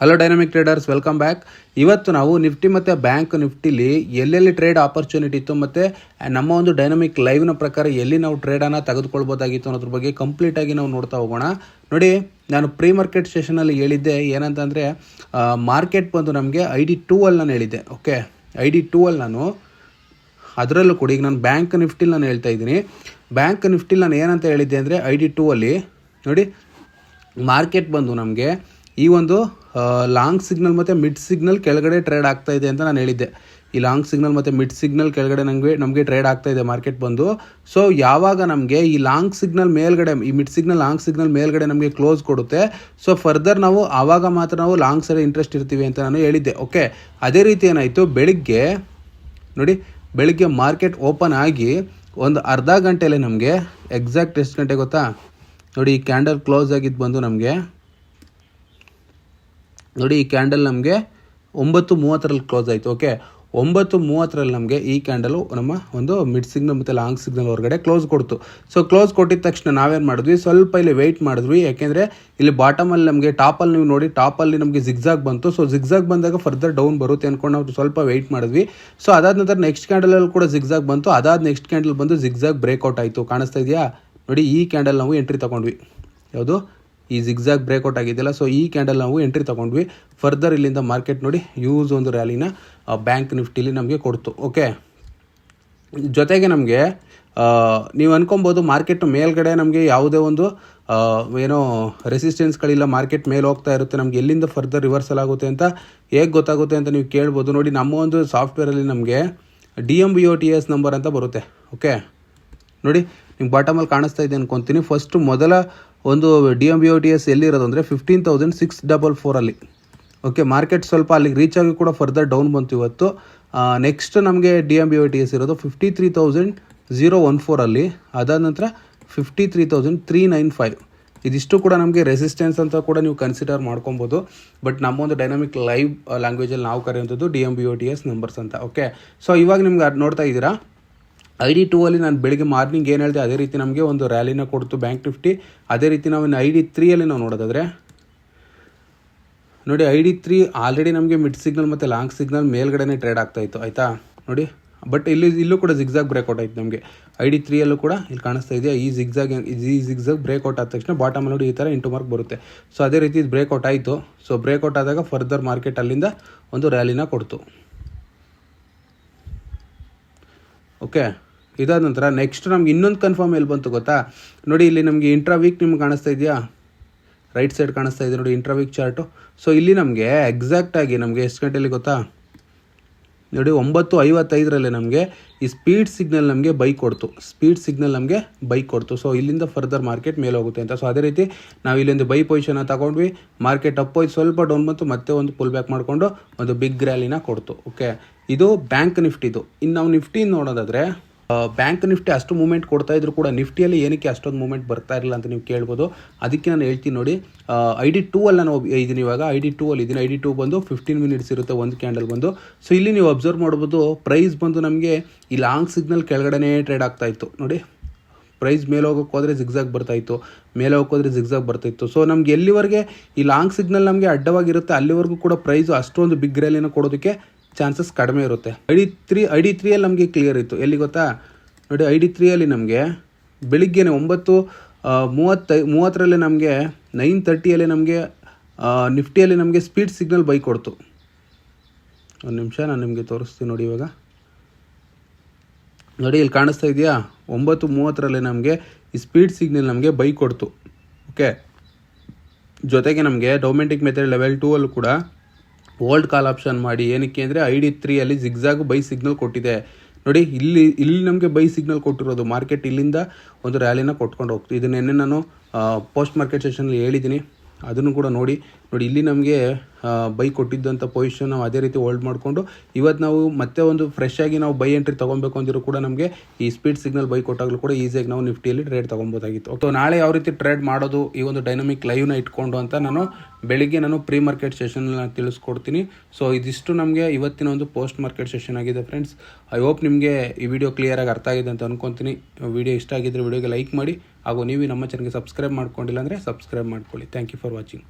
Hello dynamic traders, welcome back. ಇವತ್ತು ನಾವು Nifty ಮತ್ತು ಬ್ಯಾಂಕ್ ನಿಫ್ಟಿಲಿ ಎಲ್ಲೆಲ್ಲಿ ಟ್ರೇಡ್ ಆಪರ್ಚುನಿಟಿ ಇತ್ತು ಮತ್ತು ನಮ್ಮ ಒಂದು ಡೈನಾಮಿಕ್ ಲೈವ್ನ ಪ್ರಕಾರ ಎಲ್ಲಿ ನಾವು ಟ್ರೇಡನ್ನು ತೆಗೆದುಕೊಳ್ಬೋದಾಗಿತ್ತು ಅನ್ನೋದ್ರ ಬಗ್ಗೆ ಕಂಪ್ಲೀಟಾಗಿ ನಾವು ನೋಡ್ತಾ ಹೋಗೋಣ. ನೋಡಿ, ನಾನು ಪ್ರೀ ಮಾರ್ಕೆಟ್ ಸೆಷನಲ್ಲಿ ಹೇಳಿದ್ದೆ ಏನಂತಂದರೆ ಮಾರ್ಕೆಟ್ ಬಂದು ನಮಗೆ ID2 ಅಲ್ಲಿ ನಾನು ಹೇಳಿದ್ದೆ. ಓಕೆ, ID2 ಅಲ್ಲಿ ನಾನು ಅದರಲ್ಲೂ ಕೂಡ ಈಗ ನಾನು ಬ್ಯಾಂಕ್ ನಿಫ್ಟಿಲಿ ನಾನು ಹೇಳ್ತಾ ಇದ್ದೀನಿ. ಬ್ಯಾಂಕ್ ನಿಫ್ಟಿಲಿ ನಾನು ಏನಂತ ಹೇಳಿದ್ದೆ ಅಂದರೆ ID2 ಅಲ್ಲಿ ನೋಡಿ, ಮಾರ್ಕೆಟ್ ಬಂದು ನಮಗೆ ಈ ಒಂದು ಲಾಂಗ್ ಸಿಗ್ನಲ್ ಮತ್ತು ಮಿಡ್ ಸಿಗ್ನಲ್ ಕೆಳಗಡೆ ಟ್ರೇಡ್ ಆಗ್ತಾ ಇದೆ ಅಂತ ನಾನು ಹೇಳಿದ್ದೆ. ಈ ಲಾಂಗ್ ಸಿಗ್ನಲ್ ಮತ್ತು ಮಿಡ್ ಸಿಗ್ನಲ್ ಕೆಳಗಡೆ ನಮಗೆ ಟ್ರೇಡ್ ಆಗ್ತಾ ಇದೆ ಮಾರ್ಕೆಟ್ ಬಂದು. ಸೊ ಯಾವಾಗ ನಮಗೆ ಈ ಲಾಂಗ್ ಸಿಗ್ನಲ್ ಮೇಲ್ಗಡೆ, ಈ ಮಿಡ್ ಸಿಗ್ನಲ್ ಲಾಂಗ್ ಸಿಗ್ನಲ್ ಮೇಲ್ಗಡೆ ನಮಗೆ ಕ್ಲೋಸ್ ಕೊಡುತ್ತೆ, ಸೊ ಫರ್ದರ್ ನಾವು ಆವಾಗ ಮಾತ್ರ ನಾವು ಲಾಂಗ್ ಸೈಡ್ ಇಂಟ್ರೆಸ್ಟ್ ಇರ್ತೀವಿ ಅಂತ ನಾನು ಹೇಳಿದ್ದೆ. ಓಕೆ, ಅದೇ ರೀತಿ ಏನಾಯಿತು, ಬೆಳಿಗ್ಗೆ ಮಾರ್ಕೆಟ್ ಓಪನ್ ಆಗಿ ಒಂದು ಅರ್ಧ ಗಂಟೆಯಲ್ಲಿ ನಮಗೆ ಎಕ್ಸಾಕ್ಟ್ ಎಷ್ಟು ಗಂಟೆ ಗೊತ್ತಾ? ನೋಡಿ, ಈ ಕ್ಯಾಂಡಲ್ ಕ್ಲೋಸ್ ಆಗಿದ್ದು ಬಂದು ನಮಗೆ ನೋಡಿ, ಈ ಕ್ಯಾಂಡಲ್ ನಮಗೆ 9:30ರಲ್ಲಿ ಕ್ಲೋಸ್ ಆಯಿತು. ಓಕೆ, 9:30ರಲ್ಲಿ ನಮಗೆ ಈ ಕ್ಯಾಂಡಲು ನಮ್ಮ ಒಂದು ಮಿಡ್ ಸಿಗ್ನಲ್ ಮತ್ತು ಲಾಂಗ್ ಸಿಗ್ನಲ್ ಹೊರಗಡೆ ಕ್ಲೋಸ್ ಕೊಡ್ತು. ಸೊ ಕ್ಲೋಸ್ ಕೊಟ್ಟಿದ ತಕ್ಷಣ ನಾವೇನು ಮಾಡಿದ್ವಿ, ಸ್ವಲ್ಪ ಇಲ್ಲಿ ವೆಯ್ಟ್ ಮಾಡಿದ್ವಿ. ಯಾಕೆಂದರೆ ಇಲ್ಲಿ ಬಾಟಮಲ್ಲಿ ನಮಗೆ ಟಾಪಲ್ಲಿ ನೀವು ನೋಡಿ, ಟಾಪಲ್ಲಿ ನಮಗೆ ಜಿಗ್ಜಾಗ್ ಬಂತು. ಸೊ ಜಿಗ್ಜಾಗ್ ಬಂದಾಗ ಫರ್ದರ್ ಡೌನ್ ಬರುತ್ತೆ ಅಂದ್ಕೊಂಡು ನಾವು ಸ್ವಲ್ಪ ವೆಯ್ಟ್ ಮಾಡಿದ್ವಿ. ಸೊ ಅದಾದ ನಂತರ ನೆಕ್ಸ್ಟ್ ಕ್ಯಾಂಡಲಲ್ಲಿ ಕೂಡ ಜಿಗ್ಜಾಗ್ ಬಂತು. ಅದಾದ ನೆಕ್ಸ್ಟ್ ಕ್ಯಾಂಡಲ್ ಬಂದು ಜಿಗ್ಜಾಗ್ ಬ್ರೇಕ್ಔಟ್ ಆಯಿತು. ಕಾಣಿಸ್ತಾ ಇದೆಯಾ? ನೋಡಿ, ಈ ಕ್ಯಾಂಡಲ್ ನಾವು ಎಂಟ್ರಿ ತೊಗೊಂಡ್ವಿ. ಯಾವುದು? ಈ ಜಿಗ್ಜಾಗ್ ಬ್ರೇಕ್ಔಟ್ ಆಗಿದೆಯಲ್ಲ, ಸೊ ಈ ಕ್ಯಾಂಡಲ್ ನಾವು ಎಂಟ್ರಿ ತೊಗೊಂಡ್ವಿ. ಫರ್ದರ್ ಇಲ್ಲಿಂದ ಮಾರ್ಕೆಟ್ ನೋಡಿ ಯೂಸ್ ಒಂದು ರ್ಯಾಲಿನ ಬ್ಯಾಂಕ್ ನಿಫ್ಟಿಲಿ ನಮಗೆ ಕೊಡ್ತು. ಓಕೆ, ಜೊತೆಗೆ ನಮಗೆ ನೀವು ಅನ್ಕೊಬೋದು ಮಾರ್ಕೆಟ್ ಮೇಲ್ಗಡೆ ನಮಗೆ ಯಾವುದೇ ಒಂದು ಏನೋ ರೆಸಿಸ್ಟೆನ್ಸ್ಗಳಿಲ್ಲ, ಮಾರ್ಕೆಟ್ ಮೇಲೆ ಹೋಗ್ತಾ ಇರುತ್ತೆ, ನಮಗೆ ಎಲ್ಲಿಂದ ಫರ್ದರ್ ರಿವರ್ಸಲ್ ಆಗುತ್ತೆ ಅಂತ ಹೇಗೆ ಗೊತ್ತಾಗುತ್ತೆ ಅಂತ ನೀವು ಕೇಳ್ಬೋದು. ನೋಡಿ, ನಮ್ಮ ಒಂದು ಸಾಫ್ಟ್ವೇರಲ್ಲಿ ನಮಗೆ DMBOTS ನಂಬರ್ ಅಂತ ಬರುತ್ತೆ. ಓಕೆ, ನೋಡಿ ನಿಮ್ಗೆ ಬಾಟಮಲ್ಲಿ ಕಾಣಿಸ್ತಾ ಇದೆ ಅನ್ಕೊತೀನಿ. ಫಸ್ಟು ಮೊದಲ ಒಂದು DMBOTS ಎಲ್ಲಿರೋದು ಅಂದರೆ 15,644 ಅಲ್ಲಿ. ಓಕೆ, ಮಾರ್ಕೆಟ್ ಸ್ವಲ್ಪ ಅಲ್ಲಿಗೆ ರೀಚ್ ಆಗಿ ಕೂಡ ಫರ್ದರ್ ಡೌನ್ ಬಂತು ಇವತ್ತು. ನೆಕ್ಸ್ಟ್ ನಮಗೆ DMBOTS ಇರೋದು 53,014 ಅಲ್ಲಿ. ಅದಾದ ನಂತರ 53,395. ಇದಿಷ್ಟು ಕೂಡ ನಮಗೆ ರೆಸಿಸ್ಟೆನ್ಸ್ ಅಂತ ಕೂಡ ನೀವು ಕನ್ಸಿಡರ್ ಮಾಡ್ಕೊಬೋದು. ಬಟ್ ನಮ್ಮೊಂದು ಡೈನಾಮಿಕ್ ಲೈವ್ ಲ್ಯಾಂಗ್ವೇಜಲ್ಲಿ ನಾವು ಕರೆಯುವಂಥದ್ದು DMBOTS ನಂಬರ್ಸ್ ಅಂತ. ಓಕೆ, ಸೊ ಇವಾಗ ನಿಮ್ಗೆ ನೋಡ್ತಾ ಇದ್ದೀರಾ, ID2 ಅಲ್ಲಿ ನಾನು ಬೆಳಿಗ್ಗೆ ಮಾರ್ನಿಂಗ್ ಏನು ಹೇಳಿದೆ ಅದೇ ರೀತಿ ನಮಗೆ ಒಂದು ರ್ಯಾಲಿನ ಕೊಡ್ತು ಬ್ಯಾಂಕ್ ನಿಫ್ಟಿ. ಅದೇ ರೀತಿ ನಾವು ಇನ್ನು ID3 ಅಲ್ಲಿ ನಾವು ನೋಡೋದಾದರೆ ನೋಡಿ, ID3 ಆಲ್ರೆಡಿ ನಮಗೆ ಮಿಡ್ ಸಿಗ್ನಲ್ ಮತ್ತು ಲಾಂಗ್ ಸಿಗ್ನಲ್ ಮೇಲ್ಗಡೆನೇ ಟ್ರೇಡ್ ಆಗ್ತಾ ಇತ್ತು. ಆಯಿತಾ? ನೋಡಿ, ಬಟ್ ಇಲ್ಲೂ ಕೂಡ ಜಿಗ್ಜಾಗ್ ಬ್ರೇಕ್ಔಟ್ ಆಯಿತು ನಮಗೆ. ID3 ಅಲ್ಲೂ ಕೂಡ ಇಲ್ಲಿ ಕಾಣಿಸ್ತಾ ಇದೆಯಾ, ಈ ಜಿಗ್ಜಾಗ್ ಬ್ರೇಕ್ಔಟ್ ಆದ ತಕ್ಷಣ ಬಾಟಮ್ ನೋಡಿ ಈ ಥರ ಇಂಟು ಮಾರ್ಕ್ ಬರುತ್ತೆ. ಸೊ ಅದೇ ರೀತಿ ಇದು ಬ್ರೇಕ್ಔಟ್ ಆಯಿತು. ಸೊ ಬ್ರೇಕ್ಔಟ್ ಆದಾಗ ಫರ್ದರ್ ಮಾರ್ಕೆಟ್ ಅಲ್ಲಿಂದ ಒಂದು ರ್ಯಾಲಿನ ಕೊಡ್ತು. ಓಕೆ, ಇದಾದ ನಂತರ ನೆಕ್ಸ್ಟ್ ನಮ್ಗೆ ಇನ್ನೊಂದು ಕನ್ಫರ್ಮ್ ಎಲ್ಲಿ ಬಂತು ಗೊತ್ತಾ? ನೋಡಿ, ಇಲ್ಲಿ ನಮಗೆ ಇಂಟ್ರಾ ವೀಕ್ ನಿಮ್ಗೆ ಕಾಣಿಸ್ತಾ ಇದೆಯಾ? ರೈಟ್ ಸೈಡ್ ಕಾಣಿಸ್ತಾ ಇದೆ ನೋಡಿ, ಇಂಟ್ರಾ ವೀಕ್ ಚಾರ್ಟು. ಸೊ ಇಲ್ಲಿ ನಮಗೆ ಎಕ್ಸಾಕ್ಟಾಗಿ ನಮಗೆ ಎಷ್ಟು ಗಂಟೆಯಲ್ಲಿ ಗೊತ್ತಾ? ನೋಡಿ, 9:55ರಲ್ಲಿ ನಮಗೆ ಈ ಸ್ಪೀಡ್ ಸಿಗ್ನಲ್ ನಮಗೆ ಬೈ ಕೊಡ್ತು. ಸೊ ಇಲ್ಲಿಂದ ಫರ್ದರ್ ಮಾರ್ಕೆಟ್ ಮೇಲೆ ಹೋಗುತ್ತೆ ಅಂತ. ಸೊ ಅದೇ ರೀತಿ ನಾವು ಇಲ್ಲಿಂದ ಬೈ ಪೊಸಿಷನ್ ತಗೊಂಡ್ವಿ. ಮಾರ್ಕೆಟ್ ಅಪ್ ಹೋಯ್ತು, ಸ್ವಲ್ಪ ಡೌನ್ ಬಂತು, ಮತ್ತೆ ಒಂದು ಪುಲ್ ಬ್ಯಾಕ್ ಮಾಡಿಕೊಂಡು ಒಂದು ಬಿಗ್ ರ್ಯಾಲಿನ ಕೊಡ್ತು. ಓಕೆ, ಇದು ಬ್ಯಾಂಕ್ ನಿಫ್ಟಿದು. ಇನ್ನು ನಾವು ನಿಫ್ಟಿ ನೋಡೋದಾದರೆ ಬ್ಯಾಂಕ್ ನಿಫ್ಟಿ ಅಷ್ಟು ಮೂವ್ಮೆಂಟ್ ಕೊಡ್ತಾ ಇದ್ರು ಕೂಡ ನಿಫ್ಟಿಯಲ್ಲಿ ಏನಕ್ಕೆ ಅಷ್ಟೊಂದು ಮೂವ್ಮೆಂಟ್ ಬರ್ತಾ ಇರಲಿಲ್ಲ ಅಂತ ನೀವು ಕೇಳ್ಬೋದು. ಅದಕ್ಕೆ ನಾನು ಹೇಳ್ತೀನಿ ನೋಡಿ, ID2 ಅಲ್ಲಿ ನಾನು ಇದ್ದೀನಿ ಇವಾಗ. ID2 ಅಲ್ಲಿ ಇದ್ದೀನಿ. ID2 ಬಂದು 15 ಮಿನಿಟ್ಸ್ ಇರುತ್ತೆ ಒಂದು ಕ್ಯಾಂಡಲ್ ಬಂದು. ಸೊ ಇಲ್ಲಿ ನೀವು ಅಬ್ಸರ್ವ್ ಮಾಡ್ಬೋದು, ಪ್ರೈಸ್ ಬಂದು ನಮಗೆ ಈ ಲಾಂಗ್ ಸಿಗ್ನಲ್ ಕೆಳಗಡೆನೇ ಟ್ರೇಡ್ ಆಗ್ತಾ ಇತ್ತು. ನೋಡಿ, ಪ್ರೈಸ್ ಮೇಲೆ ಹೋಗೋಕೆ ಹೋದರೆ ಜಿಗ್ಜಾಗ್ ಬರ್ತಾಯಿತ್ತು, ಮೇಲೆ ಹೋಗೋದ್ರೆ ಜಿಗ್ಜಾಗ್ ಬರ್ತಾಯಿತ್ತು. ಸೊ ನಮ್ಗೆ ಎಲ್ಲಿವರೆಗೆ ಈ ಲಾಂಗ್ ಸಿಗ್ನಲ್ ನಮಗೆ ಅಡ್ಡವಾಗಿರುತ್ತೆ ಅಲ್ಲಿವರೆಗೂ ಕೂಡ ಪ್ರೈಸು ಅಷ್ಟೊಂದು ಬಿಗ್ ರ್ಯಾಲಿನ ಕೊಡೋದಕ್ಕೆ ಚಾನ್ಸಸ್ ಕಡಿಮೆ ಇರುತ್ತೆ. ID3 ಅಲ್ಲಿ ನಮಗೆ ಕ್ಲಿಯರ್ ಇತ್ತು. ಎಲ್ಲಿ ಗೊತ್ತಾ? ನೋಡಿ, ID3 ಅಲ್ಲಿ ನಮಗೆ ಬೆಳಿಗ್ಗೆನೆ 9:30ರಲ್ಲಿ ನಮಗೆ 9:30 ನಮಗೆ ನಿಫ್ಟಿಯಲ್ಲಿ ನಮಗೆ ಸ್ಪೀಡ್ ಸಿಗ್ನಲ್ ಬೈ ಕೊಡ್ತು. ಒಂದು ನಿಮಿಷ ನಾನು ನಿಮಗೆ ತೋರಿಸ್ತೀನಿ ನೋಡಿ. ಇವಾಗ ನೋಡಿ, ಇಲ್ಲಿ ಕಾಣಿಸ್ತಾ ಇದೆಯಾ? 9:30ರಲ್ಲಿ ನಮಗೆ ಈ ಸ್ಪೀಡ್ ಸಿಗ್ನಲ್ ನಮಗೆ ಬೈ ಕೊಡ್ತು. ಓಕೆ, ಜೊತೆಗೆ ನಮಗೆ ಡೊಮೆಸ್ಟಿಕ್ ಮೆಥಡ್ ಲೆವೆಲ್ 2 ಅಲ್ಲೂ ಕೂಡ ಓಲ್ಡ್ ಕಾಲ್ ಆಪ್ಷನ್ ಮಾಡಿ. ಏನಕ್ಕೆ ಅಂದರೆ ID3 ಅಲ್ಲಿ ಜಿಗ್ಜಾಗ್ ಬೈ ಸಿಗ್ನಲ್ ಕೊಟ್ಟಿದೆ. ನೋಡಿ, ಇಲ್ಲಿ ನಮಗೆ ಬೈ ಸಿಗ್ನಲ್ ಕೊಟ್ಟಿರೋದು. ಮಾರ್ಕೆಟ್ ಇಲ್ಲಿಂದ ಒಂದು ರ್ಯಾಲಿನ ಕೊಟ್ಕೊಂಡು ಹೋಗ್ತೀವಿ. ಇದನ್ನೆನ್ನೆ ನಾನು ಪೋಸ್ಟ್ ಮಾರ್ಕೆಟ್ ಸೆಷನಲ್ಲಿ ಹೇಳಿದ್ದೀನಿ, ಅದನ್ನು ಕೂಡ ನೋಡಿ. ಇಲ್ಲಿ ನಮಗೆ ಬೈ ಕೊಟ್ಟಿದ್ದಂಥ ಪೊಸಿಷನ್ ನಾವು ಅದೇ ರೀತಿ ಹೋಲ್ಡ್ ಮಾಡಿಕೊಂಡು ಇವತ್ತು ನಾವು ಮತ್ತೆ ಒಂದು ಫ್ರೆಶ್ ಆಗಿ ನಾವು ಬೈ ಎಂಟ್ರಿ ತೊಗೊಬೇಕು ಅಂದಿರೋ ಕೂಡ ನಮಗೆ ಈ ಸ್ಪೀಡ್ ಸಿಗ್ನಲ್ ಬೈ ಕೊಟ್ಟಾಗಲೂ ಕೂಡ ಈಸಿಯಾಗಿ ನಾವು ನಿಫ್ಟಿಯಲ್ಲಿ ಟ್ರೇಡ್ ತೊಗೊಬೋದಾಗಿತ್ತು. ಸೊ ನಾಳೆ ಯಾವ ರೀತಿ ಟ್ರೇಡ್ ಮಾಡೋದು ಈ ಒಂದು ಡೈನಾಮಿಕ್ ಲೈವ್ನ ಇಟ್ಕೊಂಡು ಅಂತ ನಾನು ಬೆಳಿಗ್ಗೆ ಪ್ರೀ ಮಾರ್ಕೆಟ್ ಸೆಷನ್ನ ತಿಳಿಸ್ಕೊಡ್ತೀನಿ. ಸೊ ಇದಿಷ್ಟು ನಮಗೆ ಇವತ್ತಿನ ಒಂದು ಪೋಸ್ಟ್ ಮಾರ್ಕೆಟ್ ಸೆಷನ್ ಆಗಿದೆ ಫ್ರೆಂಡ್ಸ್. ಐ ಹೋಪ್ ನಿಮಗೆ ಈ ವಿಡಿಯೋ ಕ್ಲಿಯರಾಗಿ ಅರ್ಥ ಆಗಿದೆ ಅಂತ ಅನ್ಕೊತೀನಿ. ವಿಡಿಯೋ ಇಷ್ಟ ಆಗಿದ್ದರೆ ವಿಡಿಯೋಗೆ ಲೈಕ್ ಮಾಡಿ, ಹಾಗೂ ನೀವು ನಮ್ಮ ಚಾನಲ್ಗೆ ಸಬ್ಸ್ಕ್ರೈಬ್ ಮಾಡ್ಕೊಂಡಿಲ್ಲ ಅಂದರೆ ಸಬ್ಸ್ಕ್ರೈಬ್ ಮಾಡ್ಕೊಳ್ಳಿ. Thank you for watching.